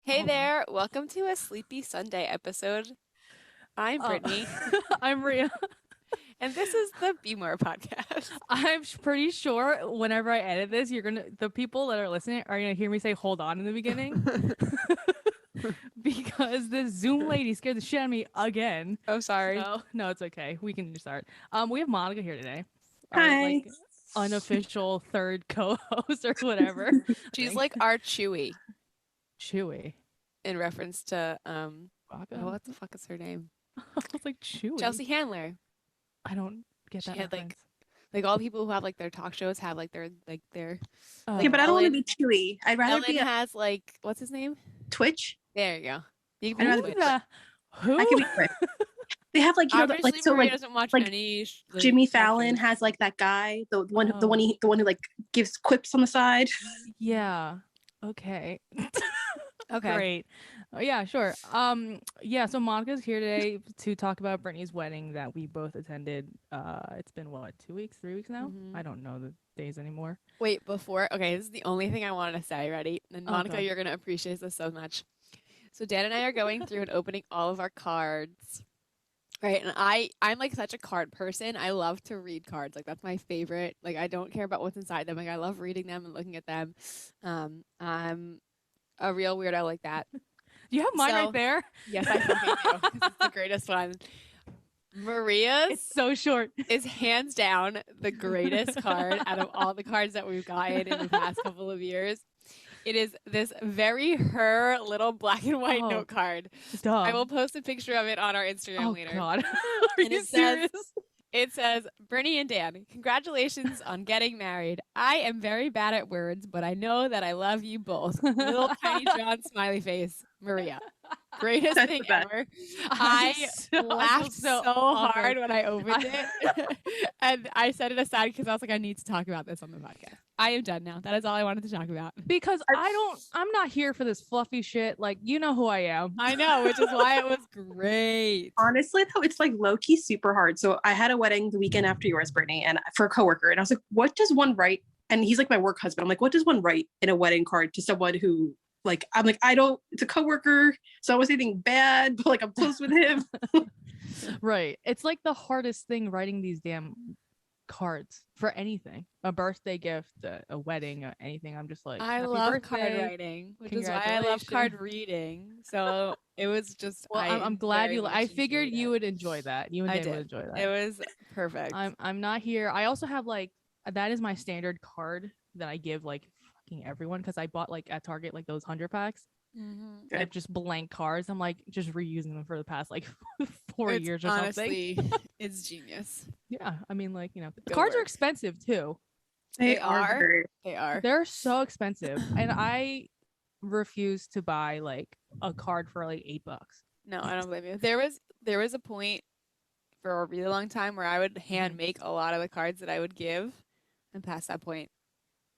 Hey there, welcome to a Sleepy Sunday episode. I'm Oh, Brittany, I'm Ria. and this is the Be More podcast. Pretty sure whenever I edit this, the people that are listening are gonna hear me say "hold on" in the beginning because this Zoom lady scared the shit out of me again. Oh, sorry. So no, it's okay. We can just start. We have Monica here today, our Hi. unofficial third co-host or whatever. She's like our Chewy Chewy. in reference to Baka? what the fuck is her name? I was like Chewy. Chelsea Handler. I don't get She that had reference. like all people who have like their talk shows have like their Oh. Yeah, but I don't want to Ellen- be Chewy. I'd rather Ellen be a has like what's his name? Twitch. There you go. You I'd rather can be Twitch. Who? I can be Twitch. They have like Obviously, like so Maria like doesn't watch like any. Jimmy talk Fallon shows. has like that guy, the one Oh. the one who like gives quips on the side. Yeah. Okay. Okay. Great. Yeah, sure. Yeah, so Monica's here today to talk about Brittany's wedding that we both attended. It's been what, 2 weeks, 3 weeks now? Mhm. I don't know the days anymore. Wait, okay, this is the only thing I wanted to say. Ready? And Monica, Okay. you're gonna appreciate this so much. So Dan and I are going through and opening all of our cards. Right, and I'm like such a card person. I love to read cards. Like that's my favorite. Like I don't care about what's inside them. Like I love reading them and looking at them. I'm a real weirdo like that. Do you have mine So- right there? Yes, I fucking do. 'Cause it's the greatest one. Maria's It's so short. is hands down the greatest card out of all the cards that we've gotten in the past couple of years. It is this very her little black and white Oh. note card. Duh. I will post a picture of it on our Instagram Oh later. God. Are And you it says- serious? It says, Brittany and Dan, congratulations on getting married. I am very bad at words, but I know that I love you both. Little tiny John smiley face, Maria. Greatest That's thing the best. ever. I feel laughed so awkward. hard when I opened it. And I set it aside because I was like, I need to talk about this on the podcast. I am done now. That is all I wanted to talk about. Because I'm not here for this fluffy shit. Like, you know who I am. I know, which is why it was great. Honestly, though, it's like low key super hard. So I had a wedding the weekend after yours, Brittany, and for a coworker, and I was like, "What does one write?" And he's like my work husband. I'm like, "What does one write in a wedding card to someone who?" Like I'm like, I don't, it's a coworker, so I wasn't anything bad, but like I'm close with him. Right. It's like the hardest thing writing these damn cards for anything. A birthday gift, a wedding, anything. I'm just like, I happy love birthday. card writing, which is why I love card Congratulations. reading. So it was just. Well, I'm glad you. I figured you would. would enjoy that. You and I Dan would did. enjoy that. It was perfect. I'm not here. I also have like that is my standard card that I give like fucking everyone because I bought like at Target like those 100 packs Mhm. of just blank cards. I'm like just reusing them for the past like 4 It's years or something. honestly, it's genius. Yeah, I mean like the Good cards are work. expensive too. They are. very- They are. They're so expensive, and I refuse to buy like a card for like $8. No, I don't blame you. There was a point for a really long time where I would hand make a lot of the cards that I would give, and past that point,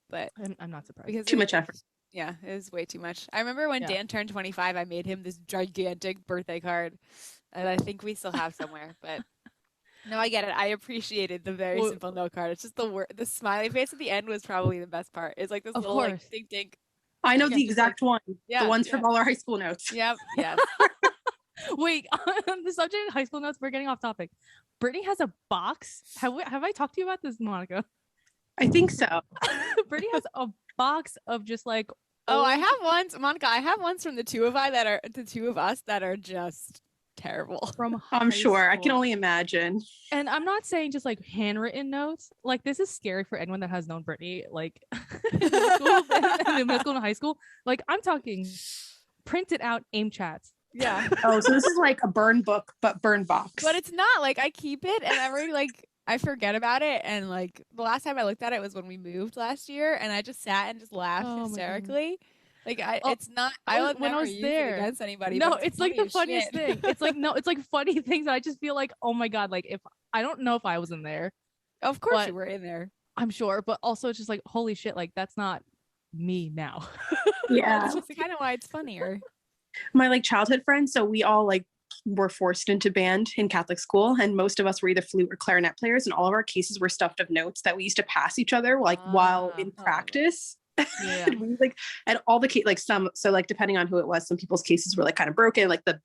but I'm not surprised. because Too it much was- effort. Yeah, it was way too much. I remember when Yeah. Dan turned 25, I made him this gigantic birthday card that I think we still have somewhere. But no, I get it. I appreciated the very Well- simple note card. It's just the smiley face at the end was probably the best part. It's like this Of little like course. dink dink. I know Yeah, the just exact one. Yeah, The ones yeah. from all our high school notes. Yep. Yes. Wait, on the subject of high school notes, we're getting off topic. Brittany has a box. Have I talked to you about this, Monica? I think so. Brittany has a box of just like Oh, I old- have ones, Monica. I have ones from the two of us that are just terrible. from I'm high sure. I can school. only imagine. And I'm not saying just like handwritten notes. Like this is scary for anyone that has known Brittany, like in middle school, in middle school and high school. Like I'm talking printed out aim chats. Yeah. Oh, so this is like a burn book, but burn box. But it's not like I keep it and every like I forget about it, and like the last time I looked at it was when we moved last year, and I just sat and just laughed Oh my God. hysterically. Like Oh, it's not. I would when I never was use there. it against anybody. No, but it's like the funny as funniest shit. thing. It's like no, it's like funny things that I just feel like, oh my God, like if I don't know if I was in there, Of course but- you were in there. I'm sure, but also it's just like holy shit, like that's not me now. Yeah. That's just kind of why it's funnier. My like childhood friends, so we all like were forced into band in Catholic school, and most of us were either flute or clarinet players, and all of our cases were stuffed of notes that we used to pass each other like while in Ah. practice. Yeah. And we like, and all the like some, so like depending on who it was, some people's cases were like kind of broken, like the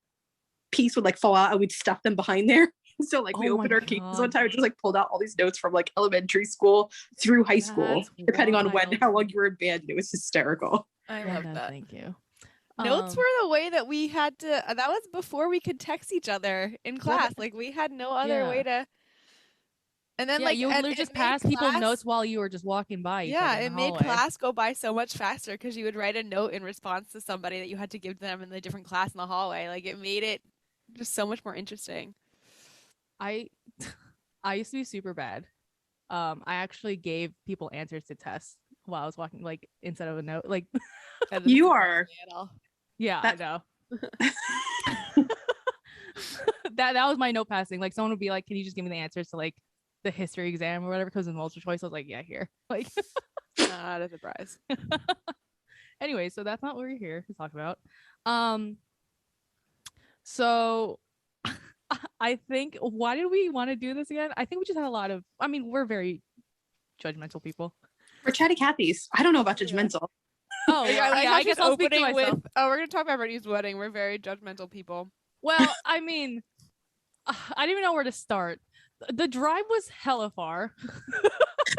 piece would like fall out and we'd stuff them behind there. So like we Oh opened my our cases God. one time and just like pulled out all these notes from like elementary school through high school, That's depending on wild. how long you were in band. And it was hysterical. I Yeah, love no, that. thank you. Notes were the way that we had to. That was before we could text each other in class. Like we had no other way to. And then yeah, like you would literally just pass people notes while you were just walking by each other in it the made hallway. class go by so much faster because you would write a note in response to somebody that you had to give to them in the different class in the hallway. Like it made it just so much more interesting. I used to be super bad. I actually gave people answers to tests while I was walking, like instead of a note. Like you are. Yeah, I know. that was my note passing. Like someone would be like, "Can you just give me the answers to like the history exam or whatever?" Because it's multiple choice. I was like, "Yeah, here." Like, not a surprise. Anyway, so that's not what we're here to talk about. So I think, why did we want to do this again? I think we just had a lot of. I mean, we're very judgmental people. We're chatty Cathy's. I don't know about judgmental. Oh, yeah, I guess I'll speak to myself. We're gonna talk about Brittany's wedding. We're very judgmental people. Well, I mean, I didn't even know where to start. The drive was hella far.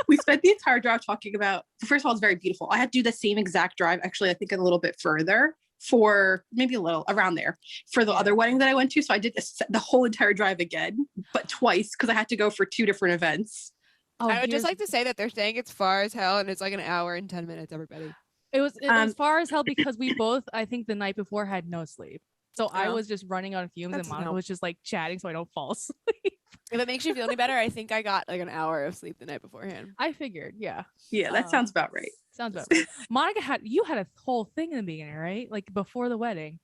We spent the entire drive talking about, first of all, it's very beautiful. I had to do the same exact drive, actually, I think a little bit further for maybe a little around there for the other wedding that I went to. So I did the whole entire drive again, but twice because I had to go for 2 different events. Oh, I would just like to say that they're saying it's far as hell and it's like an hour and 10 minutes, everybody. It was far as hell because we both, I think the night before, had no sleep. So I was just running on fumes and Monica was just like chatting so I don't fall asleep. If it makes you feel any better, I think I got like an hour of sleep the night beforehand. I figured, yeah. Yeah, that sounds about right. Sounds about right. Monica had a whole thing in the beginning, right? Like before the wedding.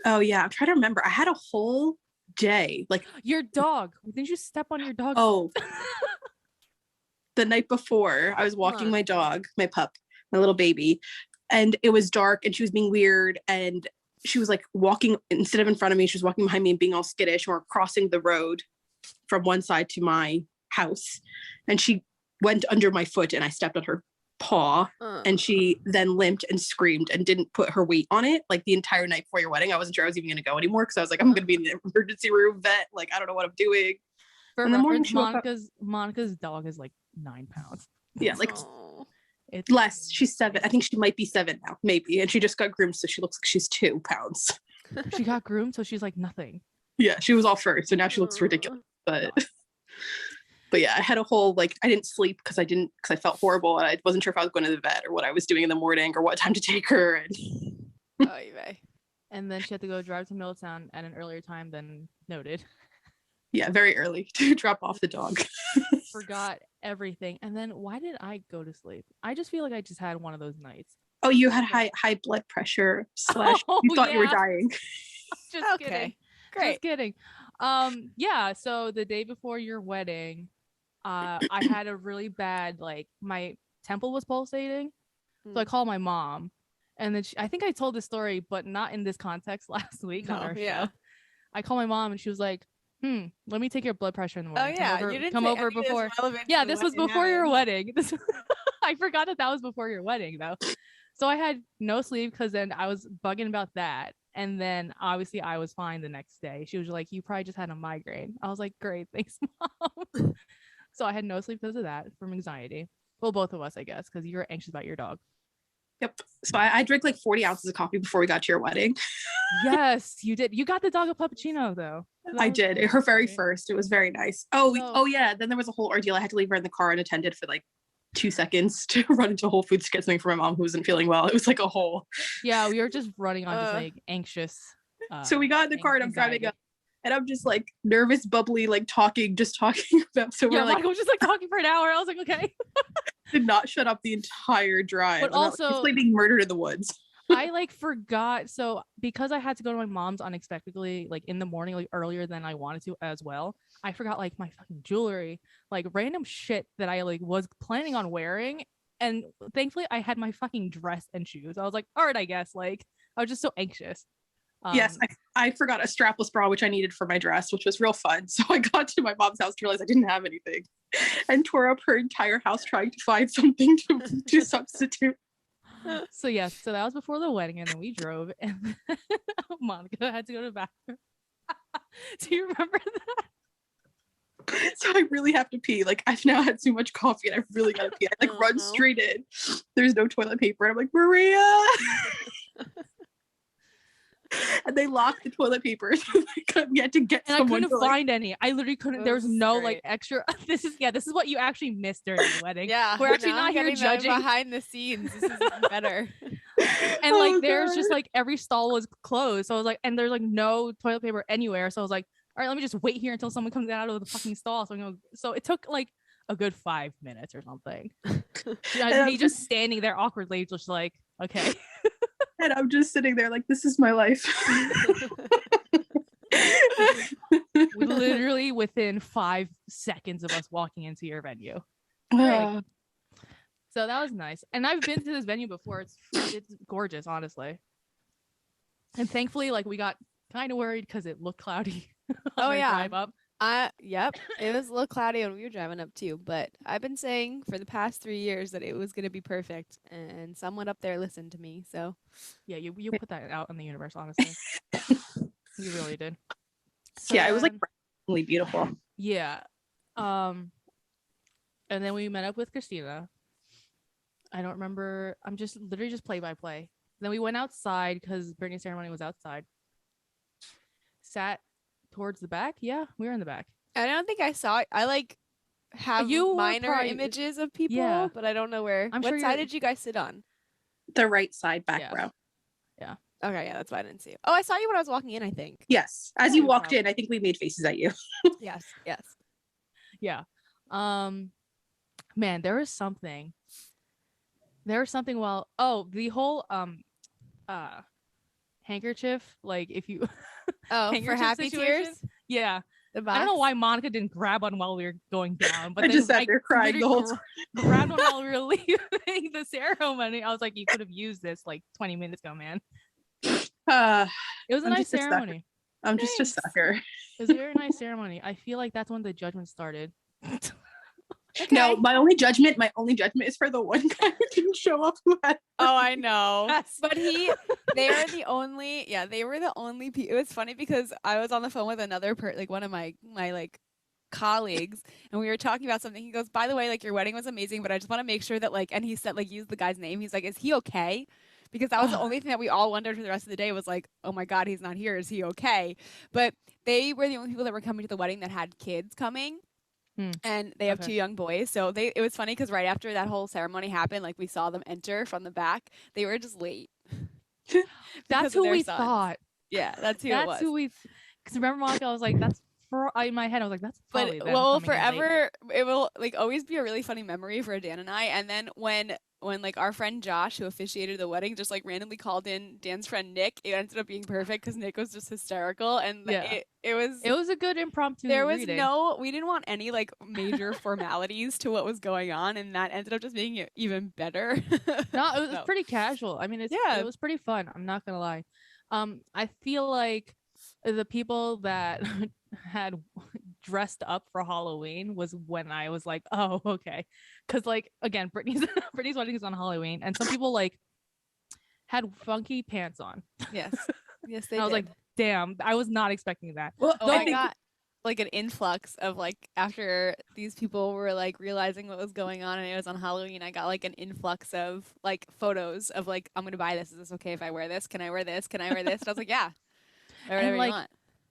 Oh yeah, I'm trying to remember. I had a whole day. Like your dog. Didn't you step on your dog? Oh. The night before, I was walking my dog, my pup, my little baby, and it was dark and she was being weird and she was like walking instead of in front of me, she was walking behind me and being all skittish. And we're crossing the road from one side to my house. And she went under my foot and I stepped on her paw and she then limped and screamed and didn't put her weight on it like the entire night before your wedding. I wasn't sure I was even going to go anymore because I was like, I'm going to be in the emergency room vet. Like, I don't know what I'm doing. For reference, Monica's dog is like 9 pounds. Yeah, like it's less. She's 7. I think she might be 7 now, maybe. And she just got groomed, so she looks like she's 2 pounds. She got groomed, so she's like nothing. Yeah, she was all fur, so now she looks ridiculous. But yeah, I had a whole like I didn't sleep because I felt horrible and I wasn't sure if I was going to the vet or what I was doing in the morning or what time to take her. And then she had to go drive to Middletown at an earlier time than noted. Yeah, very early to drop off the dog. Forgot everything. And then why did I go to sleep? I just feel like I just had one of those nights. Oh, you had high blood pressure / you thought you were dying. Just kidding. Great. Just kidding. Yeah, so the day before your wedding, I had a really bad, like my temple was pulsating. So I called my mom. And then I think I told this story, but not in this context last week on our show. I called my mom and she was like, let me take your blood pressure in the morning. Oh yeah, you didn't come over before. Yeah, this was before your wedding. I forgot that was before your wedding though. So I had no sleep because then I was bugging about that. And then obviously I was fine the next day. She was like, you probably just had a migraine. I was like, great, thanks, Mom. So I had no sleep because of that from anxiety. Well, both of us, I guess, because you were anxious about your dog. Yep. So I drank like 40 ounces of coffee before we got to your wedding. Yes, you did. You got the dog a puppuccino though. I did. Her very first. It was very nice. Oh yeah. Then there was a whole ordeal. I had to leave her in the car unattended for like 2 seconds to run into Whole Foods to get something for my mom who wasn't feeling well. It was like a whole. Yeah, we were just running on just like anxious. So we got in the car and I'm driving up. And I'm just like nervous, bubbly, like talking about. So we're like, I was just like talking for an hour. I was like, okay. Did not shut up the entire drive. But also, like being murdered in the woods. I like forgot. So because I had to go to my mom's unexpectedly, like in the morning, like earlier than I wanted to as well, I forgot like my fucking jewelry, like random shit that I like was planning on wearing. And thankfully I had my fucking dress and shoes. I was like, all right, I guess. Like I was just so anxious. Yes, I forgot a strapless bra, which I needed for my dress, which was real fun. So I got to my mom's house to realize I didn't have anything and tore up her entire house trying to find something to substitute. So yeah, so that was before the wedding, and then we drove, and Monica had to go to the bathroom. Do you remember that? So I really have to pee. Like, I've now had too much coffee and I really gotta pee. I like run straight in. There's no toilet paper. And I'm like, Maria. And they locked the toilet paper. So we had to get and someone. I couldn't find any. I literally couldn't. There was no great. like extra. This is what you actually missed during the wedding. Yeah, we're actually not here judging behind the scenes. This is better. And like there's just like every stall was closed. So I was like, and there's like no toilet paper anywhere. So I was like, all right, let me just wait here until someone comes out of the fucking stall. So it took like a good 5 minutes or something. Me just standing there awkwardly, just like, okay. And I'm just sitting there like, this is my life. Literally within 5 seconds of us walking into your venue. Right. So that was nice. And I've been to this venue before. It's gorgeous, honestly. And thankfully, like, we got kind of worried because it looked cloudy. Oh yeah. Drive up. Yep. It was a little cloudy when we were driving up too, but I've been saying for the past 3 years that it was going to be perfect, and someone up there listened to me. So yeah, you put that out in the universe, honestly. You really did. So yeah, it was like really beautiful. Yeah. And then we met up with Christina. I don't remember. I'm just literally just play by play. Then we went outside because Brittany's ceremony was outside. Sat towards the back. Yeah, we were in the back. I don't think I saw it. I like have minor images of people, but I don't know where. What side did you guys sit on? The right side, back row. Yeah. Okay, yeah, that's why I didn't see it. Oh, I saw you when I was walking in, I think. Yes. As you walked in, I think we made faces at you. Yes. Yeah. Man, there was something while the whole handkerchief, like if you for happy tears. Yeah. I don't know why Monica didn't grab one while we were going down, but I just sat there crying the whole time. Grabbed one while we were leaving the ceremony. I was like, you could have used this like 20 minutes ago, man. It was a nice ceremony. I'm just a sucker. It was a very nice ceremony. I feel like that's when the judgment started. Okay. No, my only judgment is for the one guy who didn't show up. Oh, I know. Yes. But they were the only people. It was funny because I was on the phone with another one of my like colleagues, and we were talking about something. He goes, by the way, like, your wedding was amazing, but I just want to make sure that, like, and he said, like, use the guy's name. He's like, is he okay? Because that was the only thing that we all wondered for the rest of the day was like, oh my God, he's not here. Is he okay? But they were the only people that were coming to the wedding that had kids coming. And they have 2 young boys. So it was funny because right after that whole ceremony happened, like, we saw them enter from the back. They were just late. That's who we thought. Yeah, that's who it was. That's who we, because remember, Monica, I was like, that's in my head, I was like, that's probably them. Well, forever, it will like always be a really funny memory for Dan and I. And then when like our friend Josh, who officiated the wedding, just like randomly called in Dan's friend Nick, it ended up being perfect because Nick was just hysterical, and it was a good impromptu. There was reading. We didn't want any like major formalities to what was going on, and that ended up just making it even better. No, it was pretty casual. I mean, it was pretty fun. I'm not gonna lie. I feel like the people that had dressed up for Halloween was when I was like, oh, okay, because like, again, Brittany's wedding is on Halloween, and some people like had funky pants on. Yes they did. I was like, damn, I was not expecting that. Well, I got like an influx of like, after these people were like realizing what was going on and it was on Halloween, I got like an influx of like photos of like, I'm gonna buy this, is this okay if I wear this, can I wear this, and I was like, yeah, whatever you want.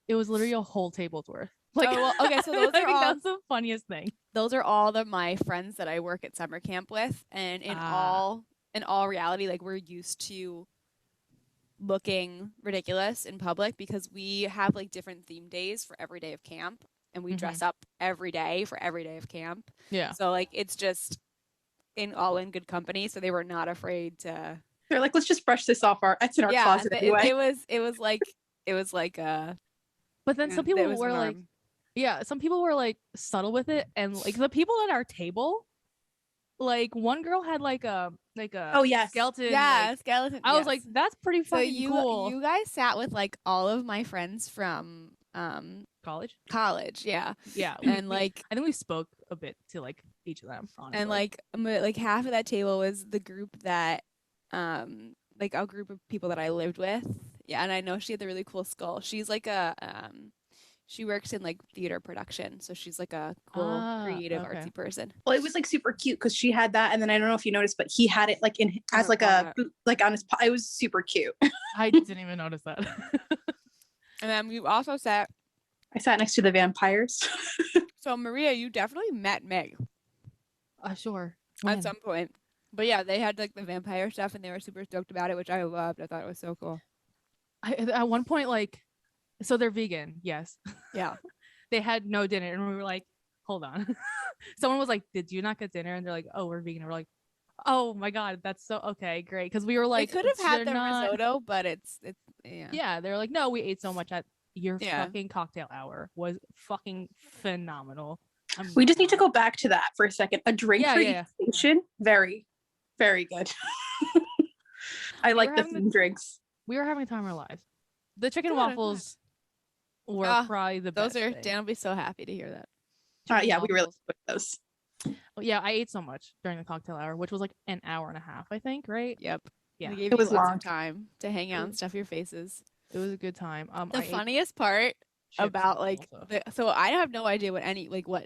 It was literally a whole table's worth. Like, oh, well, okay, so those are all, that's the funniest thing. Those are all my friends that I work at summer camp with, and in all reality, like, we're used to looking ridiculous in public because we have like different theme days for every day of camp, and we dress up every day for every day of camp. Yeah. So like, it's just in good company. So they were not afraid to. They're like, let's just brush this off it's in our closet anyway. It was like But then some people were like, some people were like subtle with it, and like the people at our table, like one girl had like a skeleton. Yeah, like, skeleton. I was like, that's pretty fucking cool. You guys sat with like all of my friends from college. Yeah. And like, I think we spoke a bit to like each of them, honestly. And like half of that table was the group that like a group of people that I lived with. Yeah, and I know she had the really cool skull. She's like she works in like theater production, so she's like a cool, creative, artsy person. Well, it was like super cute because she had that, and then I don't know if you noticed, but he had it like in as like a like on his. It was super cute. I didn't even notice that. And then you also sat. I sat next to the vampires. So Maria, you definitely met Meg. Sure. At some point. But yeah, they had like the vampire stuff, and they were super stoked about it, which I loved. I thought it was so cool. At one point, like, so they're vegan, yes. Yeah. They had no dinner, and we were like, hold on. Someone was like, did you not get dinner? And they're like, oh, we're vegan. And we're like, oh my God, that's so okay, great. Because we were like, they could have had the risotto, but it's yeah. Yeah, they were like, no, we ate so much at your fucking cocktail hour was fucking phenomenal. We just need to go back to that for a second. A drink for each station, very, very good. I like the themed drinks. We were having a time of our lives. The chicken waffles were probably the best. Those are. Dan will be so happy to hear that. Yeah, we really enjoyed those. Yeah, I ate so much during the cocktail hour, which was like an hour and a half, I think, right? Yep. Yeah, it was lots of time to hang out and stuff your faces. It was a good time. The funniest part about like so I have no idea what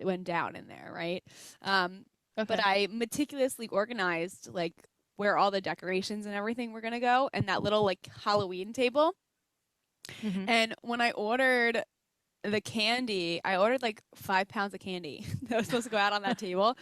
went down in there, right? But I meticulously organized like where all the decorations and everything were gonna go, and that little like Halloween table. Mm-hmm. And when I ordered the candy, I ordered like 5 pounds of candy that was supposed to go out on that table.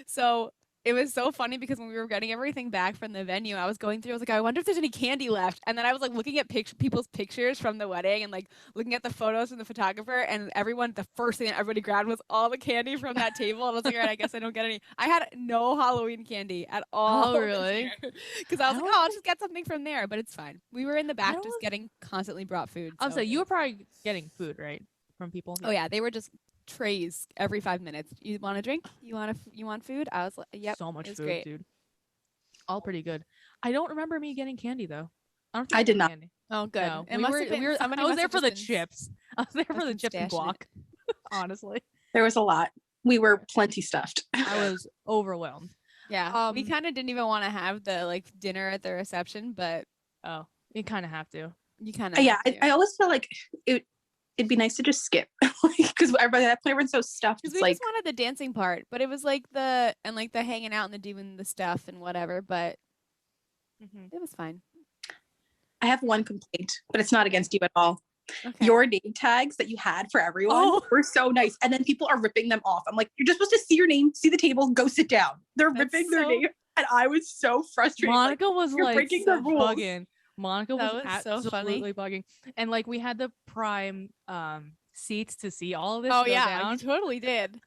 So it was so funny because when we were getting everything back from the venue, I was going through, I was like, I wonder if there's any candy left. And then I was like looking at people's pictures from the wedding and like looking at the photos from the photographer, and the first thing that everybody grabbed was all the candy from that table. And I was like, all right, I guess I don't get any. I had no Halloween candy at all. Oh, really? Because I was like, I'll just get something from there, but it's fine. We were in the back just getting constantly brought food. I'll say you were probably getting food, right? From people. Oh yeah, they were just trays every 5 minutes. You want a drink? You want food? I was like, yep. So much food, great. Dude. All pretty good. I don't remember me getting candy though. I did not. Candy. Oh, good. No, I was there for the chips. I was there for the chips and guac. Honestly, there was a lot. We were plenty stuffed. I was overwhelmed. Yeah, we kind of didn't even want to have the like dinner at the reception, but you kind of have to. You kind of I always feel like it'd be nice to just skip because everybody at that point everyone's so stuffed. Because we just wanted the dancing part, but it was like the hanging out and the doing the stuff and whatever. But it was fine. I have one complaint, but it's not against you at all. Okay. Your name tags that you had for everyone were so nice, and then people are ripping them off. I'm like, you're just supposed to see your name, see the table, go sit down. They're ripping their name, and I was so frustrated. Monica was like breaking the rules. Bugging. Monica was absolutely so bugging. And like we had the prime seats to see all of this. Oh yeah, you totally did.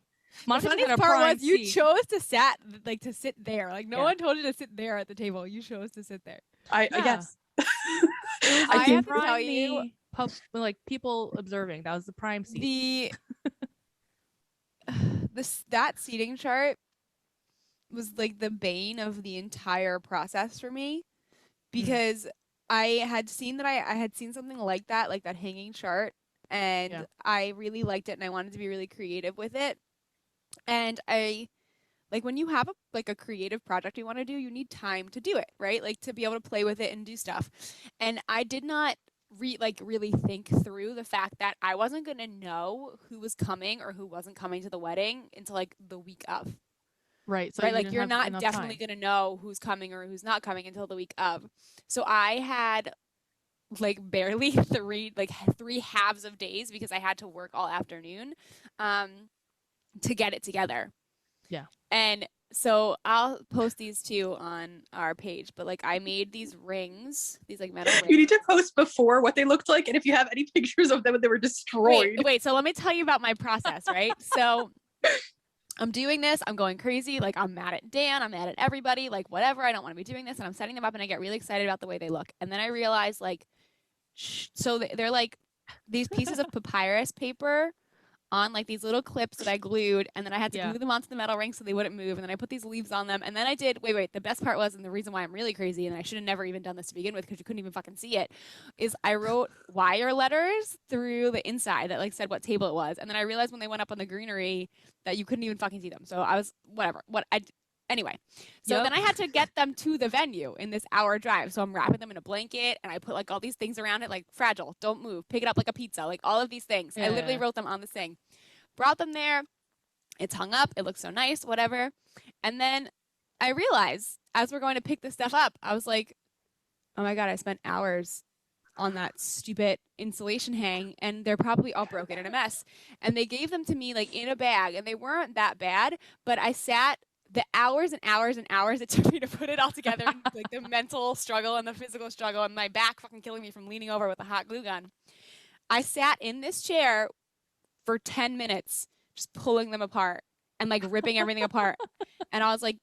Monica the funniest part was you chose to sit there. Like no one told you to sit there at the table. You chose to sit there. I guess. I have to tell you, like people observing. That was the prime seat. That seating chart was like the bane of the entire process for me, because I had seen that I had seen something like that hanging chart, and I really liked it, and I wanted to be really creative with it. And I like when you have a creative project you want to do, you need time to do it, right? Like to be able to play with it and do stuff. And I did not really think through the fact that I wasn't going to know who was coming or who wasn't coming to the wedding until like the week of. Right. So right. You're not definitely going to know who's coming or who's not coming until the week of. So I had barely three halves of days because I had to work all afternoon to get it together. Yeah. And so I'll post these too on our page, but I made these rings, these metal rings. You need to post before what they looked like, and if you have any pictures of them when they were destroyed. Wait, so let me tell you about my process, right? So I'm doing this, I'm going crazy, I'm mad at Dan, I'm mad at everybody, whatever, I don't want to be doing this, and I'm setting them up, and I get really excited about the way they look. And then I realize, so they're these pieces of papyrus paper on these little clips that I glued, and then I had to glue them onto the metal ring so they wouldn't move, and then I put these leaves on them, and then I did the best part was, and the reason why I'm really crazy, and I should have never even done this to begin with because you couldn't even fucking see it, is I wrote wire letters through the inside that said what table it was, and then I realized when they went up on the greenery that you couldn't even fucking see them. So I was Anyway, so then I had to get them to the venue in this hour drive. So I'm wrapping them in a blanket and I put like all these things around it, like fragile, don't move, pick it up like a pizza, like all of these things. I literally wrote them on this thing, brought them there. It's hung up. It looks so nice, whatever. And then I realized as we're going to pick this stuff up, I was like, oh my God, I spent hours on that stupid insulation hang and they're probably all broken and a mess. And they gave them to me like in a bag and they weren't that bad, but I sat the hours and hours and hours it took me to put it all together, like the mental struggle and the physical struggle and my back fucking killing me from leaning over with a hot glue gun. I sat in this chair for 10 minutes just pulling them apart and like ripping everything apart. And I was like,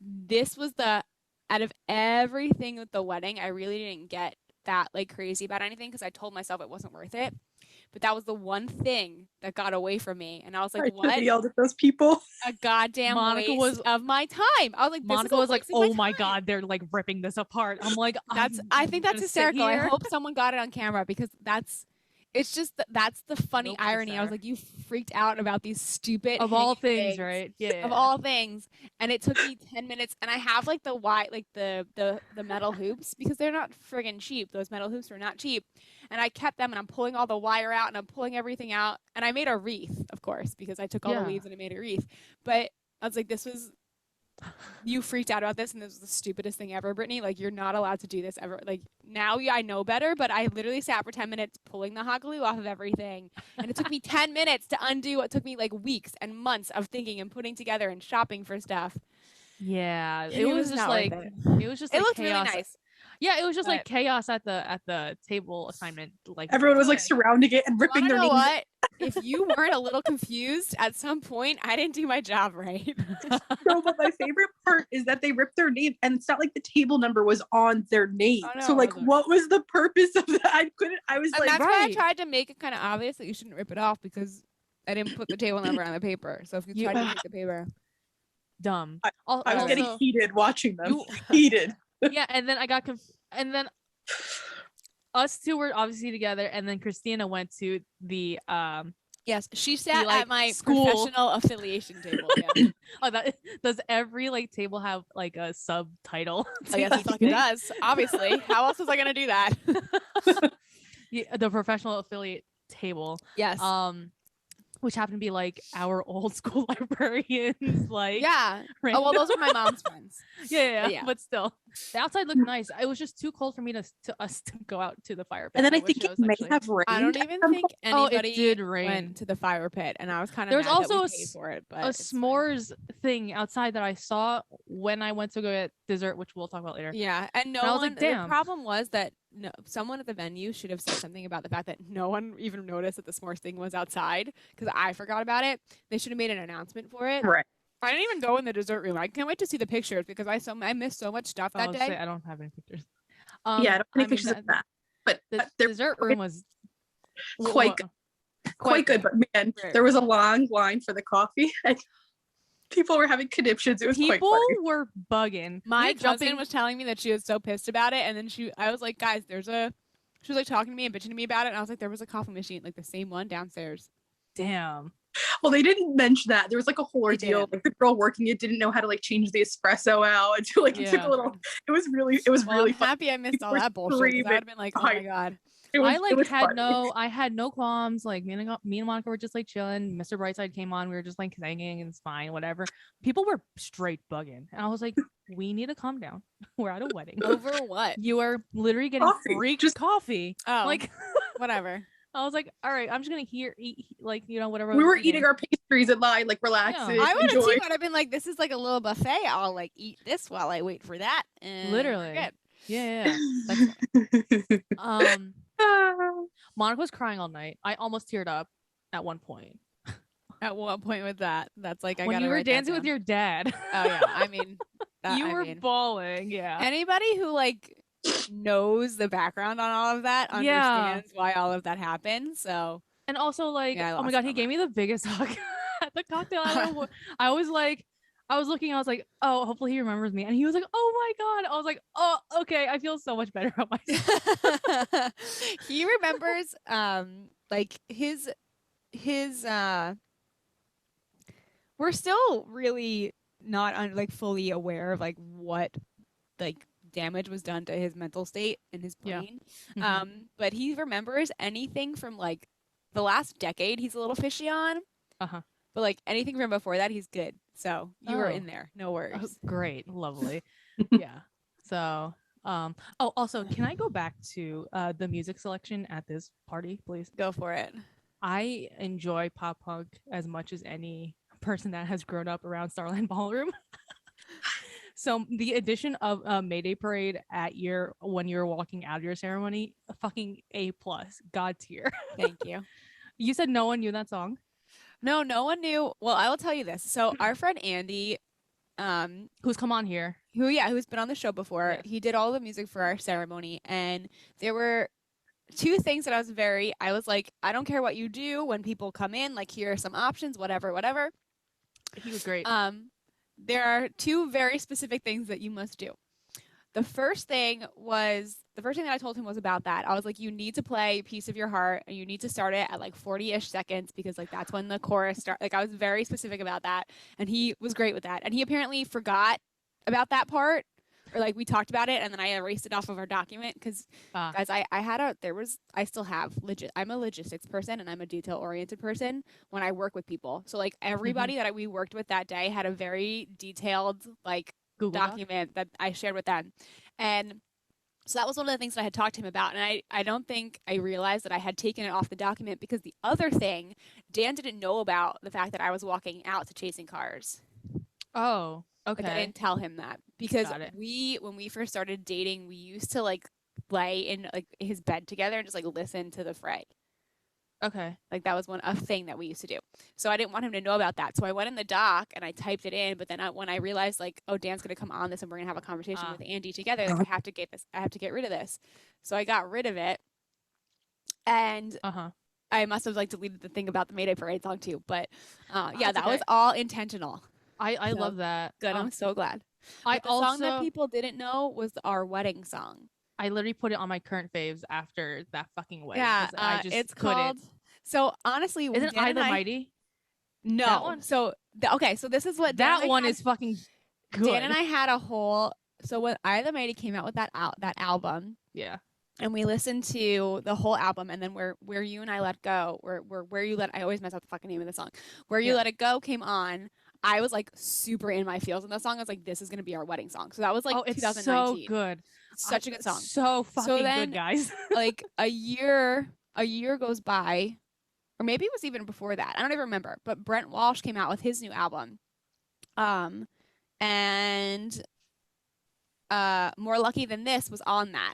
this was out of everything with the wedding, I really didn't get that like crazy about anything because I told myself it wasn't worth it. But that was the one thing that got away from me. And I was like, what? I yelled at those people. A goddamn waste of my time. I was like, Monica was like, oh my God, they're like ripping this apart. I'm like, I think that's hysterical. I hope someone got it on camera because that's the funny irony. I was like, you freaked out about these stupid of all things, right? Yeah. Of all things. And it took me 10 minutes and I have like the metal hoops because they're not friggin' cheap. Those metal hoops were not cheap. And I kept them and I'm pulling all the wire out and I'm pulling everything out. And I made a wreath, of course, because I took all the leaves and I made a wreath. But I was like, you freaked out about this and this was the stupidest thing ever, Brittany. Like, you're not allowed to do this ever. Like, now I know better, but I literally sat for 10 minutes pulling the hot glue off of everything. And it took me 10 minutes to undo what took me like weeks and months of thinking and putting together and shopping for stuff. Yeah. It was just like, it was just like looked chaos. Really nice. Yeah, it was just like chaos at the table assignment. Like everyone was like surrounding it and ripping their knees. What? If you weren't a little confused at some point, I didn't do my job right. No, but my favorite part is that they ripped their name, and it's not like the table number was on their name. Oh, no, so like, what was the purpose of that? I was like, that's why I tried to make it kind of obvious that you shouldn't rip it off because I didn't put the table number on the paper. So if you tried to take the paper, dumb. I was getting heated watching them. Heated. Yeah, and then I got and then us two were obviously together, and then Christina went to the yes, she sat at my professional affiliation table. Yeah. Does every like table have like a subtitle? Oh, yes, it fucking does. Obviously, how else was I gonna do that? The professional affiliate table. Yes. Which happened to be like our old school librarians, like Oh well, those are my mom's friends. Yeah, but still, the outside looked nice. It was just too cold for me to go out to the fire pit. And then I think it may have rained. I don't even think anybody went to the fire pit, and I was kind of. There's also paid for it, but a s'mores thing outside that I saw when I went to go get dessert, which we'll talk about later. Yeah, and I was like, damn. The problem was that someone at the venue should have said something about the fact that no one even noticed that the s'mores thing was outside because I forgot about it. They should have made an announcement for it. Right. I didn't even go in the dessert room. I can't wait to see the pictures because I missed so much stuff that day. I don't have any pictures. I don't have any pictures of that. But the dessert room was quite good. But man, there was a long line for the coffee. People were having conniptions. It was quite funny. People were bugging. My cousin was telling me that she was so pissed about it, and then I was like, guys, she was like talking to me and bitching to me about it, and I was like, there was a coffee machine, like the same one downstairs. Damn. Well, they didn't mention that. There was like a whole ordeal. Like the girl working it didn't know how to like change the espresso out. And so, like it took a little. It was really I'm happy I missed all that bullshit. I would have been like, oh my God. I had no qualms. Like me and Monica were just like chilling. Mr. Brightside came on. We were just like singing and it's fine, whatever. People were straight bugging, and I was like, we need to calm down. We're at a wedding. Over what? You are literally getting free coffee. Oh, like whatever. I was like, all right, I'm just gonna eat like whatever. We were eating our pastries in line, like relaxing. I would have too. I'd have been like, this is like a little buffet. I'll like eat this while I wait for that. And literally. Yeah. Monica was crying all night. I almost teared up at one point. At what point with that? That's like when you were dancing with your dad. Oh yeah, I mean, you were bawling. Yeah. Anybody who like knows the background on all of that understands why all of that happened. So and also like, oh my God, he gave me the biggest hug at the cocktail hour. I was looking, I was like, oh, hopefully he remembers me. And he was like, oh my God. I was like, oh, okay. I feel so much better about myself. He remembers like his we're still really not like fully aware of like what like damage was done to his mental state in his brain. But he remembers anything from like the last decade he's a little fishy on. Uh-huh. But like anything from before that, he's good. So you were in there. No worries. Oh, great. Lovely. Yeah. So also, can I go back to the music selection at this party, please? Go for it. I enjoy pop punk as much as any person that has grown up around Starland Ballroom. So the addition of Mayday Parade at when you're walking out of your ceremony, fucking A+, God tier. Thank you. You said no one knew that song? No one knew. Well, I will tell you this. So our friend Andy, who's come on here, who's been on the show before, yes. He did all the music for our ceremony, and there were two things that I was like, I don't care what you do when people come in, like here are some options, whatever. He was great. There are two very specific things that you must do. The first thing that I told him was about that. I was like, you need to play Piece of Your Heart, and you need to start it at like 40-ish seconds because like that's when the chorus starts. Like I was very specific about that, and he was great with that. And he apparently forgot about that part, or like we talked about it, and then I erased it off of our document because guys, I still have I'm a logistics person and I'm a detail-oriented person when I work with people. So like everybody that we worked with that day had a very detailed like Google document that I shared with them. And so that was one of the things that I had talked to him about. And I don't think I realized that I had taken it off the document because the other thing, Dan didn't know about the fact that I was walking out to Chasing Cars. Oh, okay. Like, I didn't tell him that because when we first started dating, we used to like lay in like his bed together and just like listen to the fray. Okay. Like that was a thing that we used to do. So I didn't want him to know about that. So I went in the doc and I typed it in. But then when I realized like, oh, Dan's going to come on this and we're going to have a conversation with Andy together, like, I have to get rid of this. So I got rid of it. And I must have like deleted the thing about the Mayday Parade song too. But that was all intentional. I love that. Good. I'm so glad. The song that people didn't know was our wedding song. I literally put it on my current faves after that fucking wedding. Yeah, it's called. So honestly, isn't I the Mighty? No. That one? So so this is what that one is fucking good. Dan and I had a whole. So when I the Mighty came out with that album, yeah, and we listened to the whole album, and then where you and I let go, where you let I always mess up the fucking name of the song. Where you let it go came on. I was like super in my feels in that song. I was like, this is gonna be our wedding song. So that was like 2019. So good. Such a good song. So fucking good, guys. Like a year goes by, or maybe it was even before that. I don't even remember. But Brent Walsh came out with his new album. And More Lucky Than This was on that.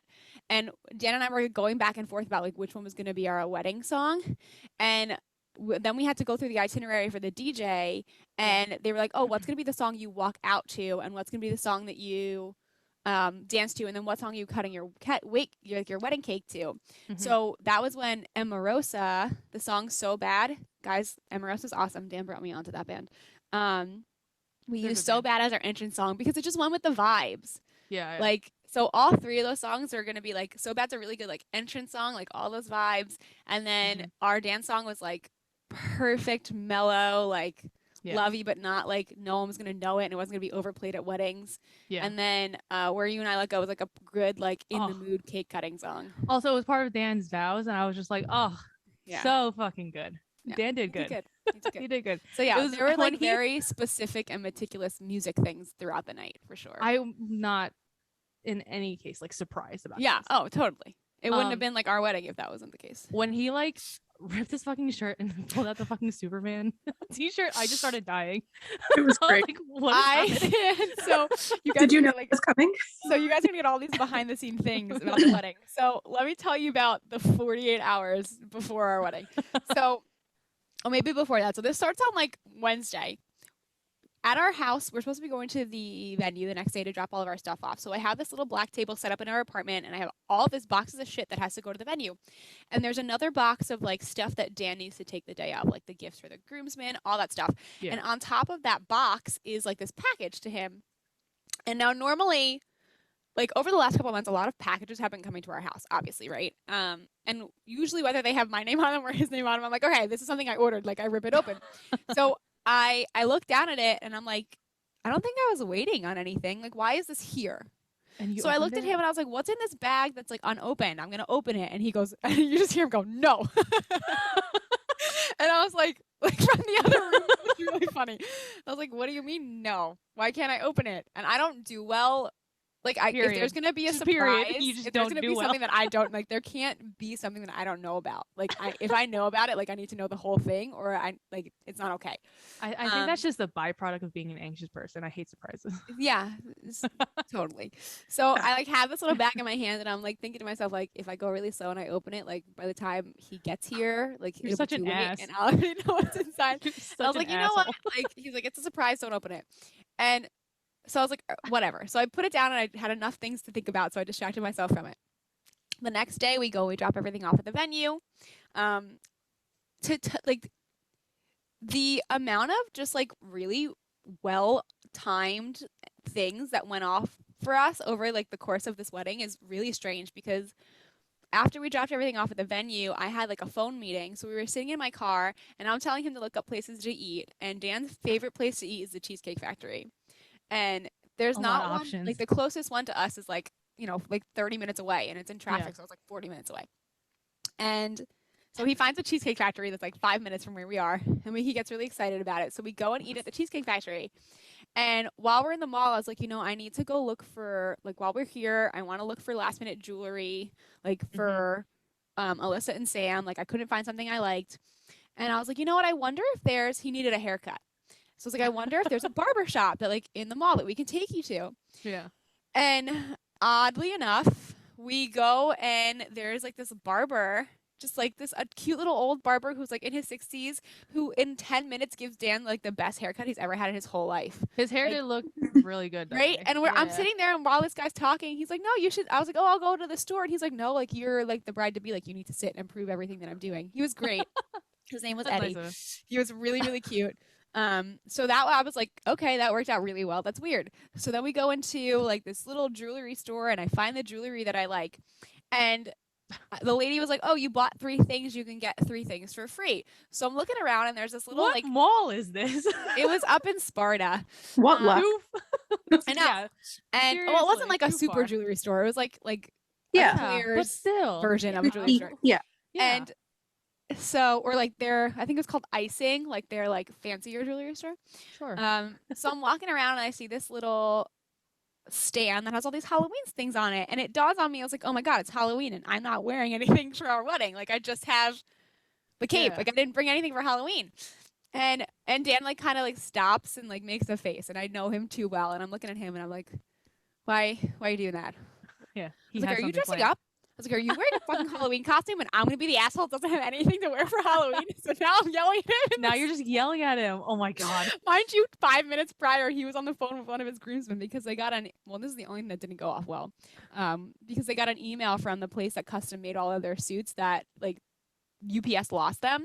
And Dan and I were going back and forth about like which one was going to be our wedding song. And then we had to go through the itinerary for the DJ, and they were like, oh, what's going to be the song you walk out to, and what's going to be the song that you dance to, and then what song are you cutting your wedding cake to. So that was when Emarosa, the song So Bad, guys, Emarosa's awesome. Dan brought me onto that band. We used So Bad as our entrance song because it just went with the vibes. Yeah. Like, so all three of those songs are going to be like, So Bad's a really good like entrance song, like all those vibes. And then our dance song was like perfect, mellow, like lovey, but not like no one was going to know it, and it wasn't going to be overplayed at weddings. Yeah. And then Where You and I Let Go was like a good, like in the mood cake cutting song. Also, it was part of Dan's vows, and I was just like, so fucking good. Yeah. Dan did good. He did good. So yeah, there were like very specific and meticulous music things throughout the night for sure. I'm not in any case like surprised about this. Oh, totally. It wouldn't have been like our wedding if that wasn't the case. When he like ripped his fucking shirt and pulled out the fucking Superman t-shirt, I just started dying. It was great. So you guys did you know like was coming? So you guys are gonna get all these behind the scene things about the wedding. So let me tell you about the 48 hours before our wedding. So maybe before that. So this starts on like Wednesday. At our house, we're supposed to be going to the venue the next day to drop all of our stuff off. So I have this little black table set up in our apartment, and I have all this boxes of shit that has to go to the venue. And there's another box of like stuff that Dan needs to take the day of, like the gifts for the groomsmen, all that stuff. Yeah. And on top of that box is like this package to him. And now normally, like over the last couple of months, a lot of packages have been coming to our house, obviously, right? And usually whether they have my name on them or his name on them, I'm like, okay, this is something I ordered. Like I rip it open. So I look down at it and I'm like, I don't think I was waiting on anything. Like, why is this here? And so I looked at him and I was like, what's in this bag that's like unopened? I'm going to open it. And he goes, and you just hear him go, no. And I was like from the other room, it was really funny. I was like, what do you mean no? Why can't I open it? And I don't do well. Like, if there's going to be a surprise, you just if there's don't going to do be well. something that I don't, like, there can't be something that I don't know about. Like, if I know about it, like, I need to know the whole thing or it's not okay. I think that's just the byproduct of being an anxious person. I hate surprises. Yeah, totally. So I like have this little bag in my hand and I'm like thinking to myself, like, if I go really slow and I open it, like by the time he gets here, like You're such an ass. And I already know what's inside. I was like, you know what? asshole. Like, he's like, it's a surprise, don't open it. And so I was like, whatever. So I put it down and I had enough things to think about, so I distracted myself from it. The next day we drop everything off at the venue. Like the amount of just like really well timed things that went off for us over like the course of this wedding is really strange, because after we dropped everything off at the venue, I had like a phone meeting. So we were sitting in my car and I'm telling him to look up places to eat, and Dan's favorite place to eat is the Cheesecake Factory. And there's not one options. like the closest one to us is like, you know, like 30 minutes away, and it's in traffic, so it's like 40 minutes away. And so he finds a Cheesecake Factory that's like 5 minutes from where we are, and he gets really excited about it. So we go and eat at the Cheesecake Factory. And while we're in the mall, I was like, you know, I need to go look for, like, while we're here, I want to look for last minute jewelry, like for Alyssa and Sam. Like, I couldn't find something I liked. And I was like, you know what? I wonder if he needed a haircut. So I was like, I wonder if there's a barber shop that like in the mall that we can take you to. Yeah. And oddly enough, we go and there's like this barber, just like a cute little old barber who's like in his 60s, who in 10 minutes gives Dan like the best haircut he's ever had in his whole life. His hair did look really good. Right? And I'm sitting there, and while this guy's talking, he's like, no, you should. I was like, oh, I'll go to the store. And he's like, no, like you're like the bride to be, like you need to sit and prove everything that I'm doing. He was great. His name was Eddie. Nice. He was really, really cute. So that I was like, okay, that worked out really well. That's weird. So then we go into like this little jewelry store, and I find the jewelry that I like. And the lady was like, oh, you bought 3 things, you can get 3 things for free. So I'm looking around, and there's this little what mall is this? It was up in Sparta. What luck? I know. Yeah, and well, it wasn't like a super jewelry store. It was like yeah, but still version of a jewelry store. Yeah. And so, or like I think it's called Icing, like their like fancier jewelry store. Sure. So I'm walking around and I see this little stand that has all these Halloween things on it, and it dawns on me, I was like, oh my god, it's Halloween and I'm not wearing anything for our wedding. Like I just have the cape. Like I didn't bring anything for Halloween. And Dan like kind of like stops and like makes a face, and I know him too well, and I'm looking at him and I'm like, why are you doing that? Yeah. I was like, are you dressing up? I was like, are you wearing a fucking Halloween costume and I'm going to be the asshole that doesn't have anything to wear for Halloween? So now I'm yelling at him. Now you're just yelling at him. Oh my god. Mind you, 5 minutes prior, he was on the phone with one of his groomsmen because they got this is the only thing that didn't go off well. Because they got an email from the place that custom made all of their suits that like UPS lost them.